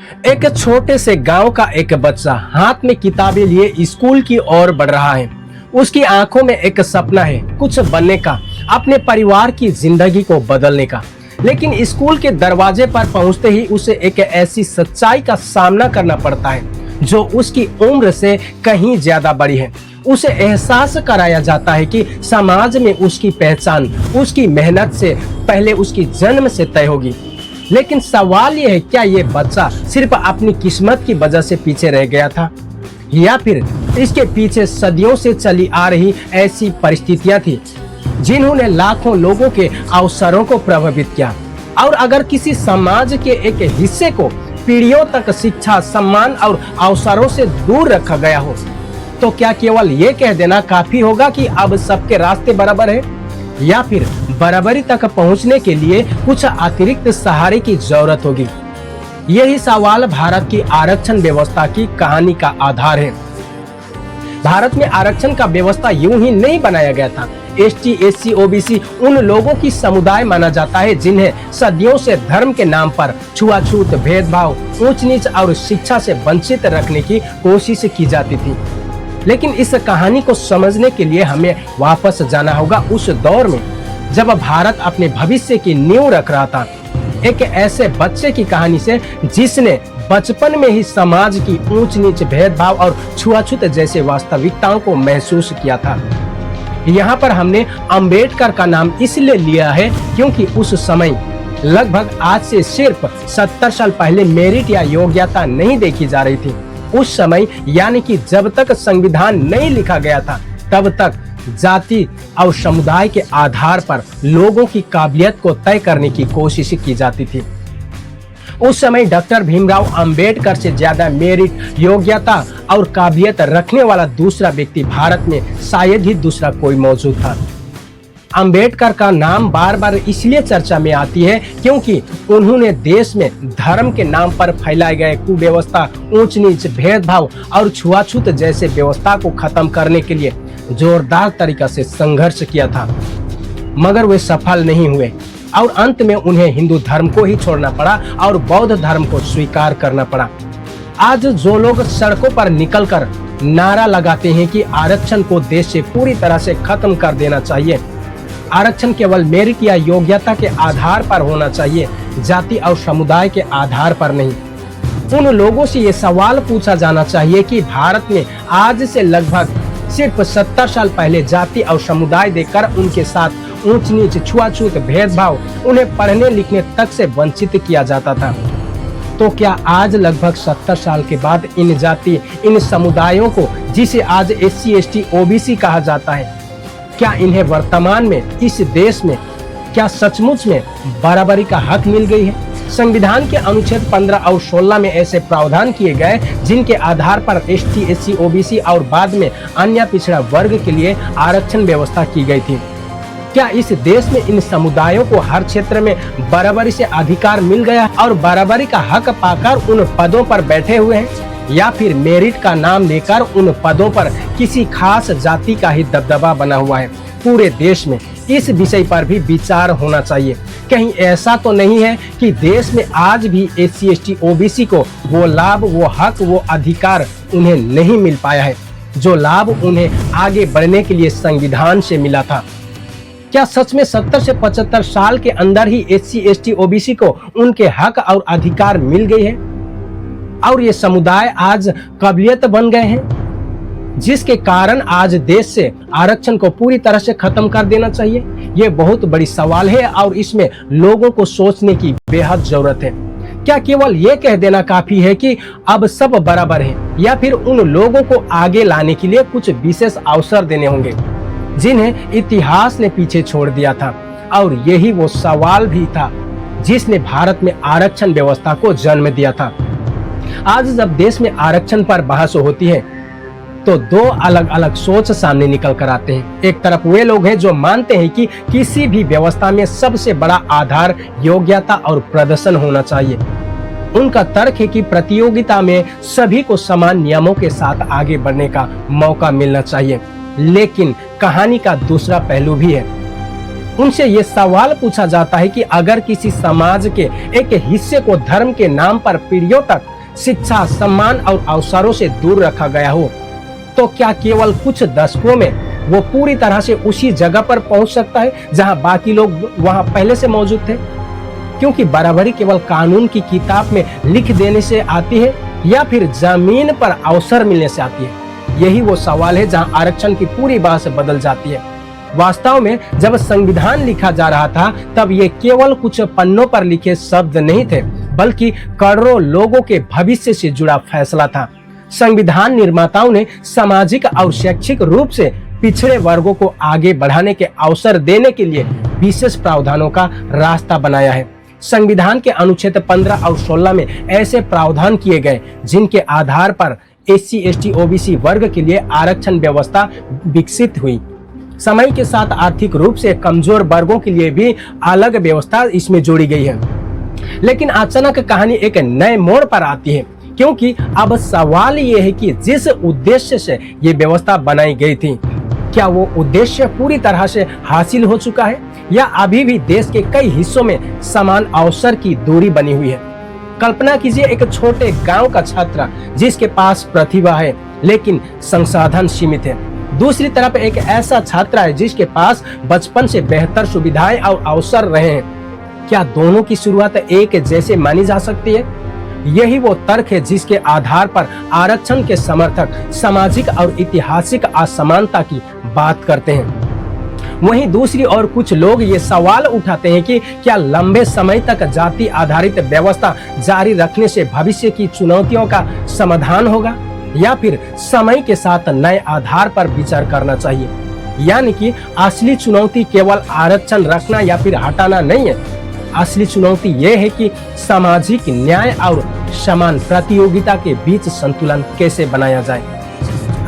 एक छोटे से गांव का एक बच्चा हाथ में किताबें लिए स्कूल की ओर बढ़ रहा है। उसकी आंखों में एक सपना है, कुछ बनने का, अपने परिवार की जिंदगी को बदलने का। लेकिन स्कूल के दरवाजे पर पहुंचते ही उसे एक ऐसी सच्चाई का सामना करना पड़ता है जो उसकी उम्र से कहीं ज्यादा बड़ी है। उसे एहसास कराया जाता है कि समाज में उसकी पहचान उसकी मेहनत से पहले उसकी जन्म से तय होगी। लेकिन सवाल यह है, क्या ये बच्चा सिर्फ अपनी किस्मत की वजह से पीछे रह गया था, या फिर इसके पीछे सदियों से चली आ रही ऐसी परिस्थितियां थी जिन्होंने लाखों लोगों के अवसरों को प्रभावित किया। और अगर किसी समाज के एक हिस्से को पीढ़ियों तक शिक्षा, सम्मान और अवसरों से दूर रखा गया हो, तो क्या केवल ये कह देना काफी होगा कि अब सबके रास्ते बराबर है, या फिर बराबरी तक पहुंचने के लिए कुछ अतिरिक्त सहारे की जरूरत होगी? यही सवाल भारत की आरक्षण व्यवस्था की कहानी का आधार है। भारत में आरक्षण का व्यवस्था यूं ही नहीं बनाया गया था। एसटी, एससी, ओबीसी उन लोगों की समुदाय माना जाता है जिन्हें सदियों से धर्म के नाम पर छुआछूत, भेदभाव, ऊंच नीच और शिक्षा से वंचित रखने की कोशिश की जाती थी। लेकिन इस कहानी को समझने के लिए हमें वापस जाना होगा उस दौर में जब भारत अपने भविष्य की नींव रख रहा था। एक ऐसे बच्चे की कहानी से जिसने बचपन में ही समाज की ऊंच नीच, भेदभाव और छुआछूत जैसे वास्तविकताओं को महसूस किया था। यहाँ पर हमने अंबेडकर का नाम इसलिए लिया है क्योंकि उस समय लगभग आज से सिर्फ 70 साल पहले मेरिट या योग्यता नहीं देखी जा रही थी। उस समय यानी कि जब तक संविधान नहीं लिखा गया था तब तक जाति और समुदाय के आधार पर लोगों की काबिलियत को तय करने की कोशिश की जाती थी। उस समय डॉक्टर भीमराव अंबेडकर से ज्यादा मेरिट, योग्यता और काबिलियत रखने वाला दूसरा व्यक्ति भारत में शायद ही दूसरा कोई मौजूद था। अंबेडकर का नाम बार बार इसलिए चर्चा में आती है क्योंकि उन्होंने देश में धर्म के नाम पर फैलाए गए कुव्यवस्था, ऊंच नीच, भेदभाव और छुआछूत जैसे व्यवस्था को खत्म करने के लिए जोरदार तरीका से संघर्ष किया था। मगर वे सफल नहीं हुए और अंत में उन्हें हिंदू धर्म को ही छोड़ना पड़ा और बौद्ध धर्म को स्वीकार करना पड़ा। आज जो लोग सड़कों पर निकलकर नारा लगाते हैं कि आरक्षण को देश से पूरी तरह से खत्म कर देना चाहिए, आरक्षण केवल मेरिट या योग्यता के आधार पर होना चाहिए, जाति और समुदाय के आधार पर नहीं, उन लोगों से ये सवाल पूछा जाना चाहिए कि भारत में आज से लगभग सिर्फ 70 साल पहले जाति और समुदाय देकर उनके साथ ऊंच नीच, छुआछूत, भेदभाव, उन्हें पढ़ने लिखने तक से वंचित किया जाता था। तो क्या आज लगभग 70 साल के बाद इन जाति, इन समुदायों को, जिसे आज एससी, एसटी, ओबीसी कहा जाता है, क्या इन्हें वर्तमान में इस देश में क्या सचमुच में बराबरी का हक मिल गई है? संविधान के अनुच्छेद 15 और 16 में ऐसे प्रावधान किए गए जिनके आधार पर एसटी, एससी, ओबीसी और बाद में अन्य पिछड़ा वर्ग के लिए आरक्षण व्यवस्था की गई थी। क्या इस देश में इन समुदायों को हर क्षेत्र में बराबरी से अधिकार मिल गया और बराबरी का हक पाकर उन पदों पर बैठे हुए हैं, या फिर मेरिट का नाम लेकर उन पदों पर किसी खास जाति का ही दबदबा बना हुआ है? पूरे देश में इस विषय पर भी विचार होना चाहिए। कहीं ऐसा तो नहीं है कि देश में आज भी एससी, एसटी, ओबीसी को वो लाभ, वो हक, वो अधिकार उन्हें नहीं मिल पाया है जो लाभ उन्हें आगे बढ़ने के लिए संविधान से मिला था? क्या सच में 70 से 75 साल के अंदर ही एससी, एसटी, ओबीसी को उनके हक और अधिकार मिल गए हैं और ये समुदाय आज काबिलियत बन गए हैं, जिसके कारण आज देश से आरक्षण को पूरी तरह से खत्म कर देना चाहिए? ये बहुत बड़ी सवाल है और इसमें लोगों को सोचने की बेहद जरूरत है। क्या केवल ये कह देना काफी है कि अब सब बराबर है, या फिर उन लोगों को आगे लाने के लिए कुछ विशेष अवसर देने होंगे जिन्हें इतिहास ने पीछे छोड़ दिया था? और यही वो सवाल भी था जिसने भारत में आरक्षण व्यवस्था को जन्म दिया था। आज जब देश में आरक्षण पर बहस होती है तो दो अलग अलग सोच सामने निकल कर आते हैं। एक तरफ वे लोग हैं जो मानते हैं कि किसी भी व्यवस्था में सबसे बड़ा आधार योग्यता और प्रदर्शन होना चाहिए। उनका तर्क है कि प्रतियोगिता में सभी को समान नियमों के साथ आगे बढ़ने का मौका मिलना चाहिए। लेकिन कहानी का दूसरा पहलू भी है। उनसे ये सवाल पूछा जाता है कि अगर किसी समाज के एक हिस्से को धर्म के नाम पर पीढ़ियों तक शिक्षा, सम्मान और अवसरों से दूर रखा गया हो, तो क्या केवल कुछ दशकों में वो पूरी तरह से उसी जगह पर पहुंच सकता है जहां बाकी लोग वहां पहले से मौजूद थे? क्योंकि बराबरी केवल कानून की किताब में लिख देने से आती है या फिर जमीन पर अवसर मिलने से आती है? यही वो सवाल है जहां आरक्षण की पूरी बात बदल जाती है। वास्तव में जब संविधान लिखा जा रहा था तब ये केवल कुछ पन्नों पर लिखे शब्द नहीं थे, बल्कि करोड़ों लोगों के भविष्य से जुड़ा फैसला था। संविधान निर्माताओं ने सामाजिक और शैक्षिक रूप से पिछड़े वर्गों को आगे बढ़ाने के अवसर देने के लिए विशेष प्रावधानों का रास्ता बनाया है। संविधान के अनुच्छेद 15 और 16 में ऐसे प्रावधान किए गए जिनके आधार पर SC, ST, OBC वर्ग के लिए आरक्षण व्यवस्था विकसित हुई। समय के साथ आर्थिक रूप से कमजोर वर्गों के लिए भी अलग व्यवस्था इसमें जोड़ी गई है। लेकिन अचानक कहानी एक नए मोड़ पर आती है, क्योंकि अब सवाल ये है कि जिस उद्देश्य से ये व्यवस्था बनाई गई थी, क्या वो उद्देश्य पूरी तरह से हासिल हो चुका है या अभी भी देश के कई हिस्सों में समान अवसर की दूरी बनी हुई है? कल्पना कीजिए एक छोटे गांव का छात्र जिसके पास प्रतिभा है लेकिन संसाधन सीमित है। दूसरी तरफ एक ऐसा छात्र है जिसके पास बचपन से बेहतर सुविधाएं और अवसर रहे हैं। क्या दोनों की शुरुआत एक जैसे मानी जा सकती है? यही वो तर्क है जिसके आधार पर आरक्षण के समर्थक सामाजिक और ऐतिहासिक असमानता की बात करते हैं। वहीं दूसरी ओर कुछ लोग ये सवाल उठाते हैं कि क्या लंबे समय तक जाति आधारित व्यवस्था जारी रखने से भविष्य की चुनौतियों का समाधान होगा, या फिर समय के साथ नए आधार पर विचार करना चाहिए। यानी कि असली चुनौती केवल आरक्षण रखना या फिर हटाना नहीं है। असली चुनौती यह है कि सामाजिक न्याय और समान प्रतियोगिता के बीच संतुलन कैसे बनाया जाए।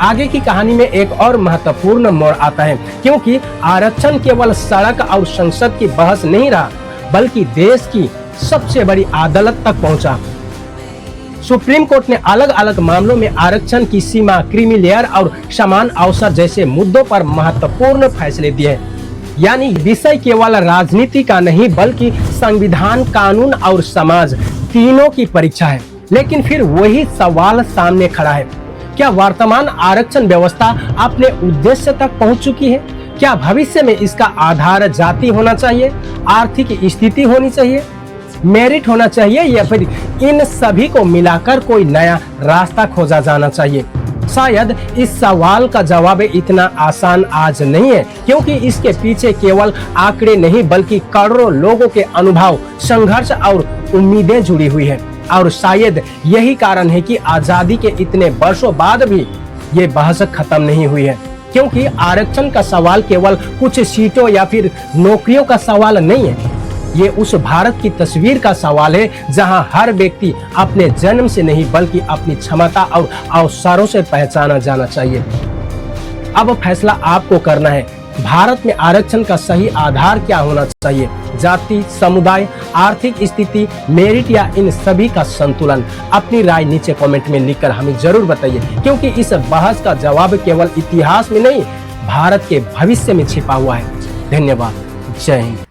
आगे की कहानी में एक और महत्वपूर्ण मोड़ आता है, क्योंकि आरक्षण केवल सड़क और संसद की बहस नहीं रहा, बल्कि देश की सबसे बड़ी अदालत तक पहुंचा। सुप्रीम कोर्ट ने अलग अलग मामलों में आरक्षण की सीमा, क्रीमी लेयर और समान अवसर जैसे मुद्दों पर महत्वपूर्ण फैसले दिए। यानी विषय केवल राजनीति का नहीं, बल्कि संविधान, कानून और समाज तीनों की परीक्षा है। लेकिन फिर वही सवाल सामने खड़ा है, क्या वर्तमान आरक्षण व्यवस्था अपने उद्देश्य तक पहुंच चुकी है? क्या भविष्य में इसका आधार जाति होना चाहिए, आर्थिक स्थिति होनी चाहिए, मेरिट होना चाहिए, या फिर इन सभी को मिलाकर कोई नया रास्ता खोजा जाना चाहिए? शायद इस सवाल का जवाब इतना आसान आज नहीं है, क्योंकि इसके पीछे केवल आंकड़े नहीं बल्कि करोड़ों लोगों के अनुभव, संघर्ष और उम्मीदें जुड़ी हुई है। और शायद यही कारण है कि आजादी के इतने वर्षों बाद भी ये बहस खत्म नहीं हुई है, क्योंकि आरक्षण का सवाल केवल कुछ सीटों या फिर नौकरियों का सवाल नहीं है। ये उस भारत की तस्वीर का सवाल है जहां हर व्यक्ति अपने जन्म से नहीं बल्कि अपनी क्षमता और अवसरों से पहचाना जाना चाहिए। अब फैसला आपको करना है, भारत में आरक्षण का सही आधार क्या होना चाहिए? जाति, समुदाय, आर्थिक स्थिति, मेरिट या इन सभी का संतुलन? अपनी राय नीचे कमेंट में लिखकर हमें जरूर बताइए, क्योंकि इस बहस का जवाब केवल इतिहास में नहीं, भारत के भविष्य में छिपा हुआ है। धन्यवाद। जय हिंद।